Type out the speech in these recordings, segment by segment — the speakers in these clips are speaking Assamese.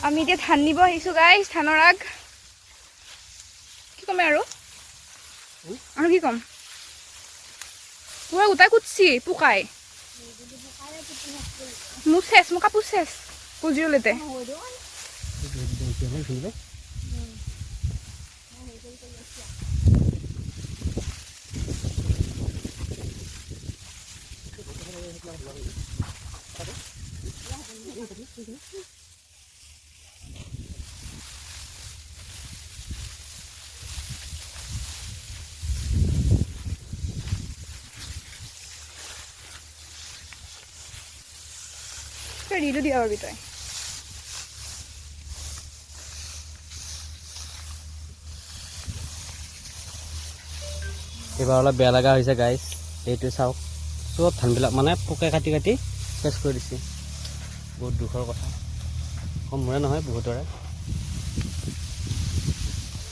আমি এতিয়া ধান নিব আহিছোঁ গাইছ, ধানৰ আগ। কি ক'ম আৰু কি ক'ম? পুৰা গোটাই কুটছি পোকাই। মোৰ চেচ, মোৰ কাপোৰ চেচ পুজিৰলেতে। ৰিলু দিয়া পাবি তই। এইবাৰ অলপ বেয়া লগা হৈছে গাইছ, এইটো চাওক চব ধানবিলাক মানে পোকে কাটি কাটি চেচ কৰি দিছে। বহুত দুখৰ কথা, কমৰে নহয় বহুতৰে।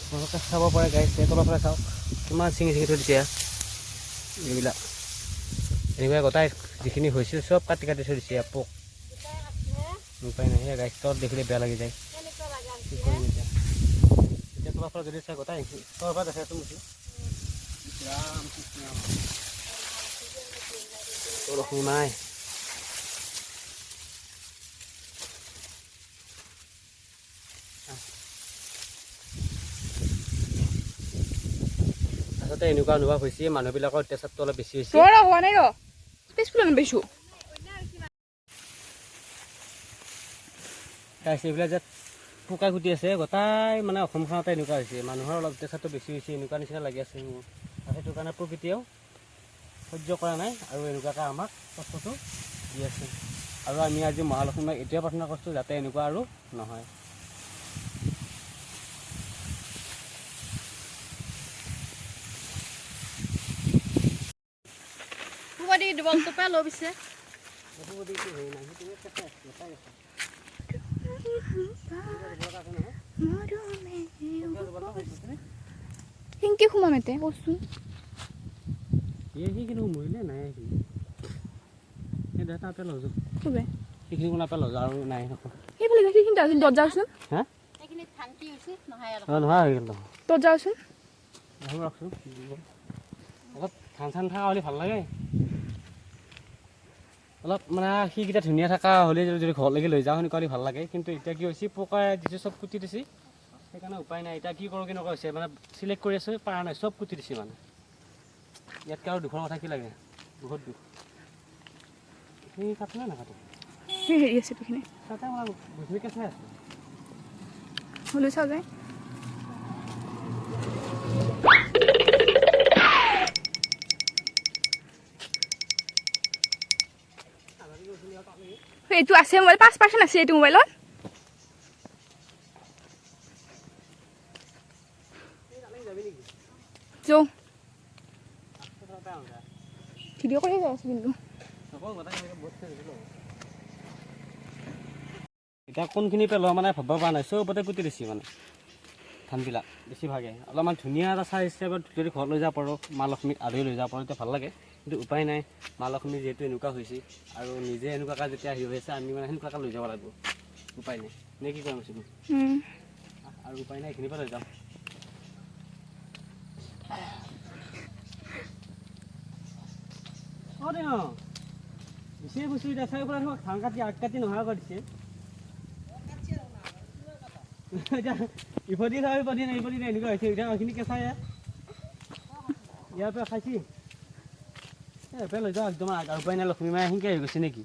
আপোনালোকে চাব পাৰে গাইছ, এই তলৰ পৰা চাওক কিমান ছিঙি ছিঙি থৈ দিছে। এইবিলাক এনেকুৱা গোটাই যিখিনি হৈছিল চব কাটি কাটি থৈ দিছে পোক। উপায় নাই, সেয়া গাইছ তলত দেখিলে বেয়া লাগি যায়। কি কৰিম এতিয়া? এতিয়া তলৰ পৰা যদি চাই গোটাই তলৰ পৰা দেখাইছোঁ মুঠি বৰষুণ নাই। আচলতে এনেকুৱা অনুভৱ হৈছে মানুহবিলাকৰ অত্যাচাৰটো অলপ বেছি হৈছে। হোৱা নাই ৰ পিছফালে পাইছোঁ এইবিলাক যে পোকা গুটি আছে গোটাই মানে অসমখনতে এনেকুৱা হৈছে। মানুহৰ অলপ অত্যাচাৰটো বেছি হৈছে এনেকুৱা নিচিনা লাগি আছে মোৰ। আৰু সেইটো কাৰণে প্ৰকৃতিয়েও সহ্য কৰা নাই আৰু এনেকুৱাকৈ আমাক কষ্টটো দি আছে। আৰু আমি আজি মহালক্ষ্মীক এতিয়াও প্ৰাৰ্থনা কৰিছোঁ যাতে এনেকুৱা আৰু নহয়। সিংকে সোমাম এতে কচোন। সেইখিনি মৰিলে নাই, সেইখিনি তাতে লৈ যাওঁ, ক'বে সেইখিনি কোনে পেলাই যাওঁ আৰু নাই সেইফালে সেইখিনি দৰ্জাচোন। হা নহয় হৈ গ'ল দৰ্জাচোন ৰাখছোন। অলপ ধান চান থকা হ'লে ভাল লাগে, অলপ মানে সেইকেইটা ধুনীয়া থকা হ'লে যদি ঘৰলৈকে লৈ যাওঁ সেনেকুৱা হ'লে ভাল লাগে। কিন্তু এতিয়া কি হৈছে পোকাই দিছে চব কুটি দিছে, সেইকাৰণে উপায় নাই। এতিয়া কি কৰোঁ কেনেকুৱা হৈছে মানে চিলেক্ট কৰি আছোঁ পৰা নাই, চব কুটি দিছে মানে। ইয়াতকৈ আৰু দুখৰ কথা কি লাগে, বহুত দুখ। সেই কাটনে নাকাটো সেই হেৰি আছে এইখিনি তাতে মই বুজিকে চাই আছোঁ হ'লেও চাওঁ যায়। এইটো আছে মোবাইল 5% আছে এইটো মোবাইলত। যাওঁ ভিডিঅ' কৰি যাই আছোঁ কিন্তু এতিয়া কোনখিনি পেলোৱা মানে ভাবিব পৰা নাই, চবতে কুটি দিছে মানে ধানবিলাক বেছিভাগে। অলপমান ধুনীয়া এটা চাই হিচাপত যদি ঘৰত লৈ যাব পাৰোঁ, মা লক্ষ্মীক আদৰি লৈ যাব পাৰোঁ তেতিয়া ভাল লাগে। কিন্তু উপায় নাই, মা লক্ষ্মী যিহেতু এনেকুৱা হৈছে আৰু নিজে এনেকুৱাকৈ যেতিয়া হেৰি হৈছে আমি মানে সেনেকুৱাকৈ লৈ যাব লাগিব। উপায় নাই, নে কি কৰিম আছিলোঁ আৰু উপায় নাই, এইখিনিৰ পৰা লৈ যাম। অঁ দে অঁ বেছিয়ে বস্তু এতিয়া চাৰিওফালে ধান কাটি আগ কাটি নোহোৱা কৰি দিছে। এতিয়া ইফালে চাই ইফালে নাই, ইফালে নাই এনেকুৱা হৈছে। এতিয়া এইখিনি কেঁচাই ইয়াৰ পৰা খাইছি এফালে লৈ যাওঁ একদম আৰু উপায় নাই। লক্ষ্মী মায়ে সেনেকৈ হৈ গৈছে নেকি?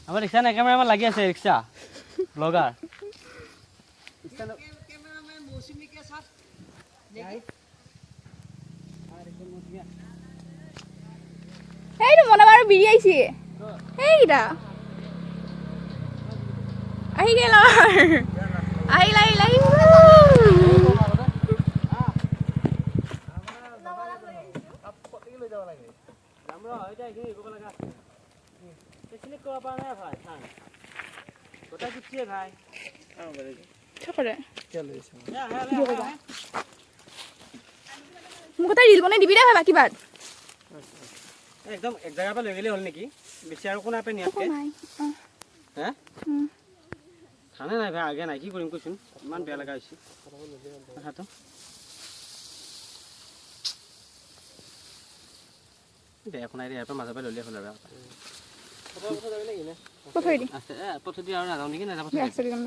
আমাৰ ৰিক্সা নাই, কেমেৰামান লাগি আছে ৰিক্সা ব্লগাৰ সেইটো মনে বাৰু বিৰি আহিছে সেইকেইটা আহি গেল আহিল আহিল আহিল। মোক এটা ৰিল বনাই দিবি দে ভাবা কিবা একদম এক জেগাৰ পৰা লৈ গ'লে হ'ল নেকি? বেছি আৰু কোনে নিয়াতকৈ নাই হে ধানে নাই ভাই আগে নাই কি কৰিম কৈছোন ইমান বেয়া লগা হৈছে কথাটো দে একো নাই ইয়াৰ পৰা মাজৰ পৰা ল'লে হ'ল আৰু পঠাই দি আছে পথেদি আৰু নাযাওঁ নেকি নাযাব ৰাস্তা দি যাম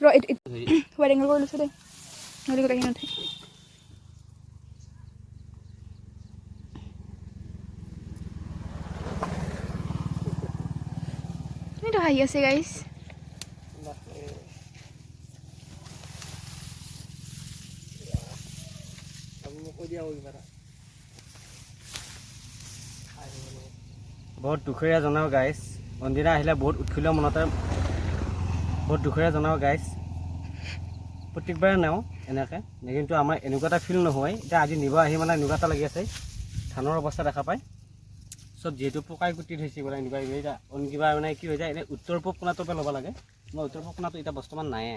ৰ হোৱাইট এংগল কৰি লৈছোঁ দেই নহ'লে গোটেইখিনি নুঠে তুমিতো হাঁহি আছে গাইছ বহুত দুখৰীয়া জনাও গাইছ অন্দিনা আহিলে বহুত উৎফুল্ল মনতে বহুত দুখৰীয়া জনাও গাইছ প্ৰত্যেকবাৰে নেওঁ এনেকৈ কিন্তু আমাৰ এনেকুৱা এটা ফিল নহয় এতিয়া আজি নিব আহি মানে এনেকুৱা এটা লাগি আছে ধানৰ অৱস্থা দেখা পায় চব যিহেতু পকাই কুটি থৈছে বোলে এনেকুৱা এতিয়া অন্য কিবা মানে কি হৈ যায় এনেই উত্তৰ পূব কোণাটোৰ পৰা ল'ব লাগে মই উত্তৰ পূব কোণাটো এতিয়া বৰ্তমান নায়ে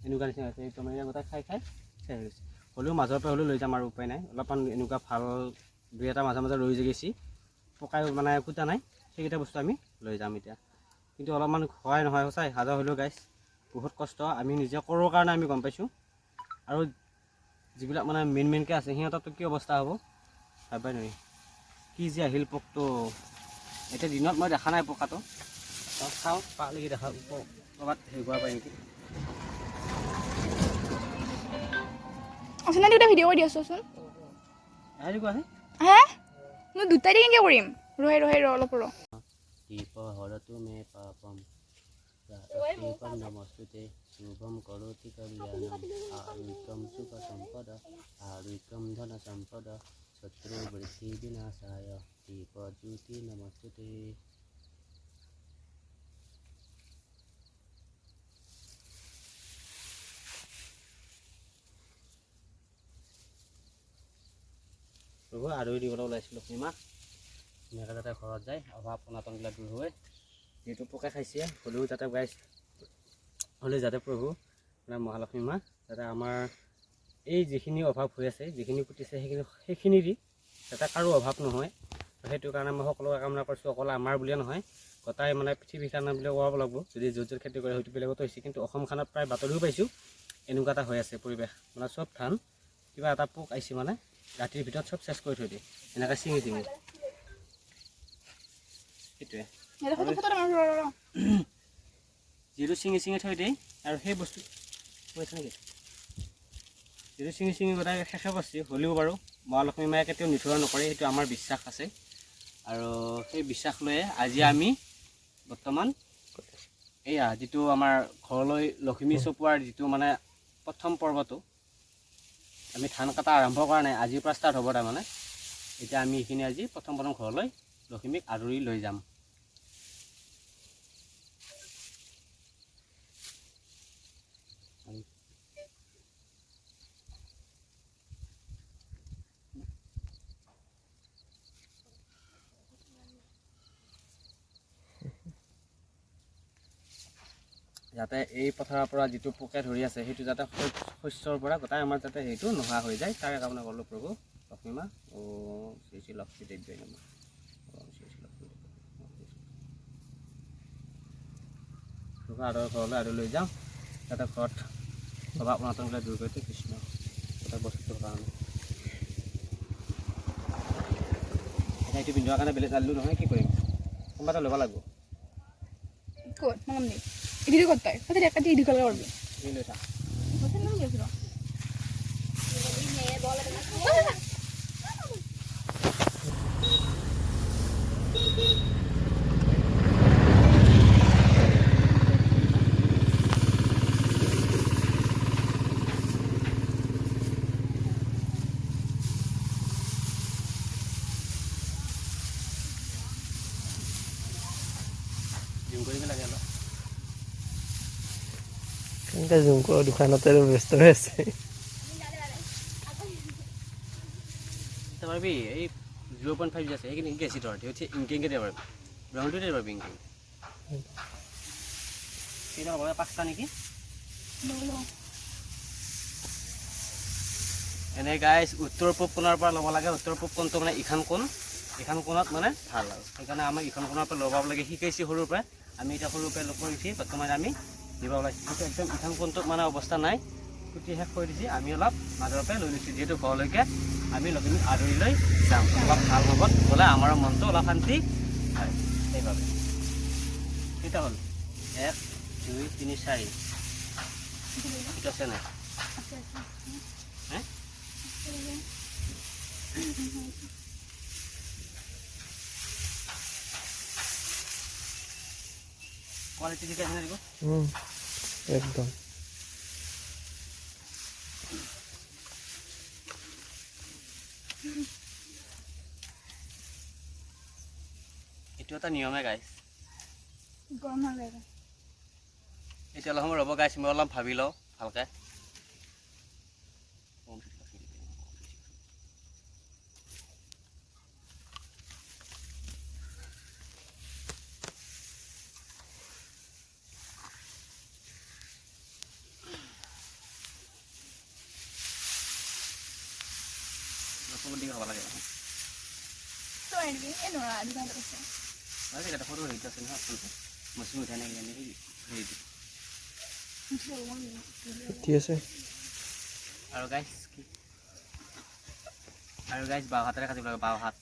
এনেকুৱা নিচিনা হৈছে এইটো মানে গোটেই খাই খাই শেষ হৈ গৈছে হ'লেও মাজৰ পৰা হ'লেও লৈ যাম আৰু উপায় নাই অলপমান এনেকুৱা ভাল দুই এটা মাজে মাজে ৰৈ গৈছে পকাই মানে কুটা নাই সেইকেইটা বস্তু আমি লৈ যাম এতিয়া কিন্তু অলপমান সহায় নহয় সঁচাই হাজাৰ হ'লেও গাইছ বহুত কষ্ট আমি নিজে কৰোঁ কাৰণে আমি গম পাইছোঁ আৰু যিবিলাক মানে মেইনকৈ আছে সিহঁতৰতো কি অৱস্থা হ'ব ভাবিবই নোৱাৰি কি যে আহিল পোকটো এতিয়া দিনত মই দেখা নাই পকাটো চাওঁ পালেকি দেখা ক'ৰবাত হেৰি কৰিব পাৰি নেকি আছে নাই দুটা ভিডিঅ' কৰি দি আছোচোন হেৰি কোৱাহে হে মই দুটাই দি কেনেকৈ কৰিম ৰহে ৰ অলপ ৰ হৰতু মে পাপম নমস্তুতে শুভম কৰোতি কল্যাণম আৰোগ্যম সুখ সম্পদ আৰোগ্যম ধন সম্পদ শত্ৰু বৃদ্ধি বিনাশায় দীপজ্যোতি নমস্তুতে প্ৰভু আদৰি দিবলৈ ওলাইছিলোঁ লক্ষ্মীমা ধুনীয়াকৈ যাতে ঘৰত যায় অভাৱ অনাটনবিলাক দূৰ হয় যিহেতু পোকে খাইছে হ'লেও যাতে গাইছ হ'লেও যাতে প্ৰভু মানে মহালক্ষ্মী মা যাতে আমাৰ এই যিখিনি অভাৱ হৈ আছে যিখিনি কুটিছে সেইখিনি দি যাতে কাৰো অভাৱ নহয় সেইটো কাৰণে মই সকলোকে কামনা কৰিছোঁ অকল আমাৰ বুলিয়ে নহয় গোটাই মানে পৃথিৱীৰ কাৰণে বুলি ক'ব লাগিব যদি য'ত য'ত খেতি কৰে হয়তো বেলেগতো হৈছে কিন্তু অসমখনত প্ৰায় বাতৰিও পাইছোঁ এনেকুৱা এটা হৈ আছে পৰিৱেশ মানে চব ধান কিবা এটা পোক আহিছে মানে ৰাতিৰ ভিতৰত চব চেছ কৰি থৈ দিয়ে এনেকৈ চিঙি সেইটোৱে যিটো চিঙি থৈ দিয়ে আৰু সেই বস্তু কৈছে নেকি যিটো চিঙি গোটাই শেষে কৰিছে হ'লেও বাৰু মহালক্ষ্মী মায়ে কেতিয়াও নিথোৱা নকৰে সেইটো আমাৰ বিশ্বাস আছে আৰু সেই বিশ্বাস লৈয়ে আজি আমি বৰ্তমান এয়া যিটো আমাৰ ঘৰলৈ লখিমী চপোৱাৰ যিটো মানে প্ৰথম পৰ্বটো আমি ধান কটা আৰম্ভ কৰা নাই আজিৰ পৰা ষ্টাৰ্ট হ'ব তাৰমানে এতিয়া আমি এইখিনি আজি প্ৰথম ঘৰলৈ লখিমীক আদৰি লৈ যাম যাতে এই পথাৰৰ পৰা যিটো পোকে ধৰি আছে সেইটো যাতে শস্যৰ পৰা গোটাই আমাৰ যাতে সেইটো নোহোৱা হৈ যায় তাৰে কামনা কৰিলোঁ প্ৰভু লক্ষ্মী মা ও শ্ৰী শ্ৰী লক্ষ্মী দেৱী নমঃ শ্ৰী শ্ৰী লক্ষ্মী আদৰ ঘৰলৈ আৰু লৈ যাওঁ যাতে ঘৰত অভাৱ অনাটনবিলাক দূৰ কৰি কৃষ্ণ গোটেই বস্তুটোৰ কাৰণে এতিয়া এইটো পিন্ধোৱাৰ কাৰণে বেলেগ জানিলোঁ নহয় কি কৰিম কোনোবা এটা ল'ব লাগিব ক'ত নাম নি ইডিটো ক'ত তই ক'ত কাটি ইডি কল কৰবি এই লৈ থাক ক'ত নাম গৈছ জুম কৰিব লাগে অলপ কেনেকৈ জুম কৰোঁ দোকানতে ব্যস্ত হৈ আছে পাৰবি এই 0.5 আছে সেইখিনি ইংকে আছে ধৰ ইংকে দিব পাৰবি ব্ৰাউনটো দিব পাৰবি ইংকে এইটো হ'ব 5টা নেকি এনে গাইজ উত্তৰ পূব কোণৰ পৰা ল'ব লাগে উত্তৰ পূব কোণটো মানে ইখন কোণত মানে ভাল আৰু সেইকাৰণে আমাক ইখন কোণৰ পৰা ল'ব লাগে শিকাইছে সৰুৰ পৰা আমি এতিয়া সৰুৰ পৰা কৰি উঠি বৰ্তমান আমি দিব ওলাইছে কিন্তু একদম ইথান কোনটো মানে অৱস্থা নাই কুটি শেষ কৰি দিছে আমি অলপ মাজৰ পৰা লৈ লৈছোঁ যিহেতু ঘৰলৈকে আমি লখিমীক আদৰি লৈ যাম অলপ ভাল লগত গ'লে আমাৰ মনটো অলপ শান্তি হয় সেইবাবে কেইটা হ'ল 1 2 3 4 ঠিক আছে নাই কোৱালিটি ঠিক আছে নাই একদম এইটো এটা নিয়মে গাইছ গৰম নালাগে এতিয়া অলপ সময় ৰ'ব গাইছ মই অলপ ভাবি লওঁ ভালকৈ দিকে হ'ব লাগে তই এনেকৈ এই নৰা দোকান আছে এটা সৰু হেৰিটো আছে নহয় আপোনালোকে মচুৰ উঠাই নাই এনেকৈ হেৰিটো ঠিক আছে আৰু গাইছ কি আৰু গাইছ বাও হাতেৰে কাটিব লাগে বাও হাত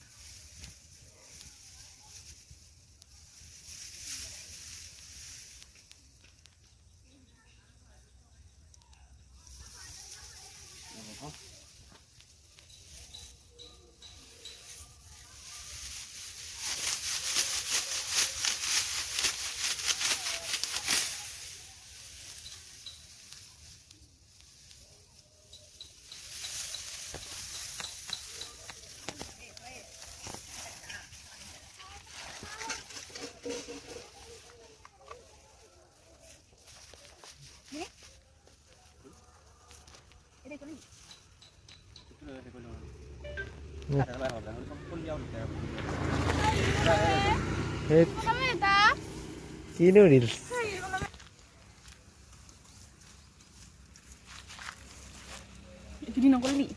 কিনো ৰিলছ এইখিনি নকৰিবি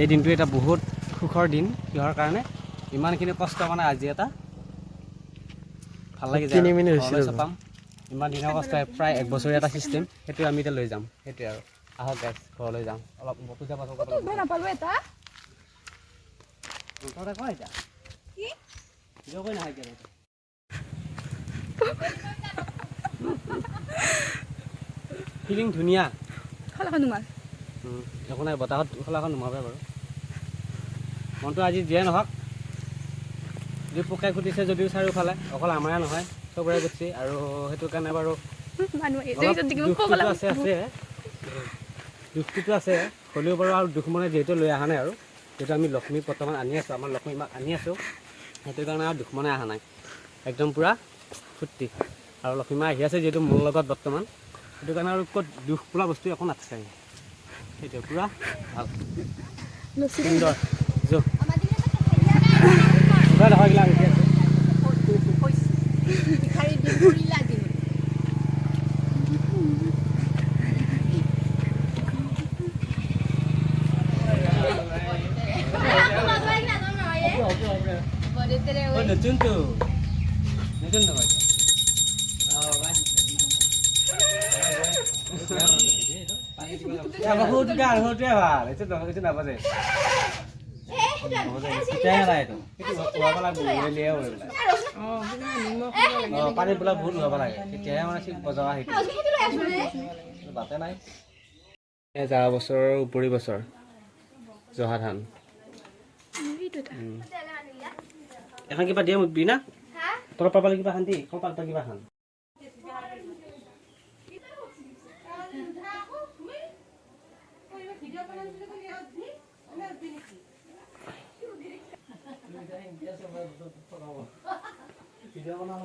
এই দিনটো এটা বহুত সুখৰ দিন কিহৰ কাৰণে ইমানখিনি কষ্ট মানে আজি এটা ভাল লাগি যায় পাম ইমান দিনৰ কষ্ট প্ৰায় 1 বছৰীয়া এটা চিষ্টেম সেইটো আমি এতিয়া লৈ যাম সেইটোৱে আৰু আহক গাইছ ঘৰলৈ যাম অলপ পূজা পাঠ নাপালো এটা ফিলিং ধুনীয়া খোলাখন তোমাৰ একো নাই বতাহত খোলাখন নোমাবে বাৰু মনটো আজি যিয়ে নহওক যি পোকে খুটিছে যদিও চাৰিওফালে অকল আমাৰে নহয় চবৰে গুচি আৰু সেইটো কাৰণে বাৰু দুখটোতো আছে হ'লেও বাৰু আৰু দুখ মনে যিহেতু লৈ অহা নাই আৰু যিহেতু আমি লক্ষ্মীক বৰ্তমান আনি আছোঁ আমাৰ লক্ষ্মী মাক আনি আছোঁ সেইটো কাৰণে আৰু দুখ মনে অহা নাই একদম পূৰা ফূৰ্তি আৰু লক্ষ্মী মা আহি আছে যিহেতু মোৰ লগত বৰ্তমান সেইটো কাৰণে আৰু ক'ত দুখ বোলা বস্তু একো নাথাকে সেইটো পূৰা ভাল সুন্দৰ নতুনটো নতুন নহয় সৰুটোৱে ভাল এইটো নাবাজে পানী বিলাক ভুল হ'ব লাগে তেতিয়াহে মানে ঠিক বজোৱা সেইটো বাটে নাই যোৱা বছৰৰ উপৰি বছৰ জহা ধান এখন কিবা দিয়ে মোক বিনা তলৰ পাবলৈ কিবা খান দি কপাল কিবা খান ভিডিঅ' বনাব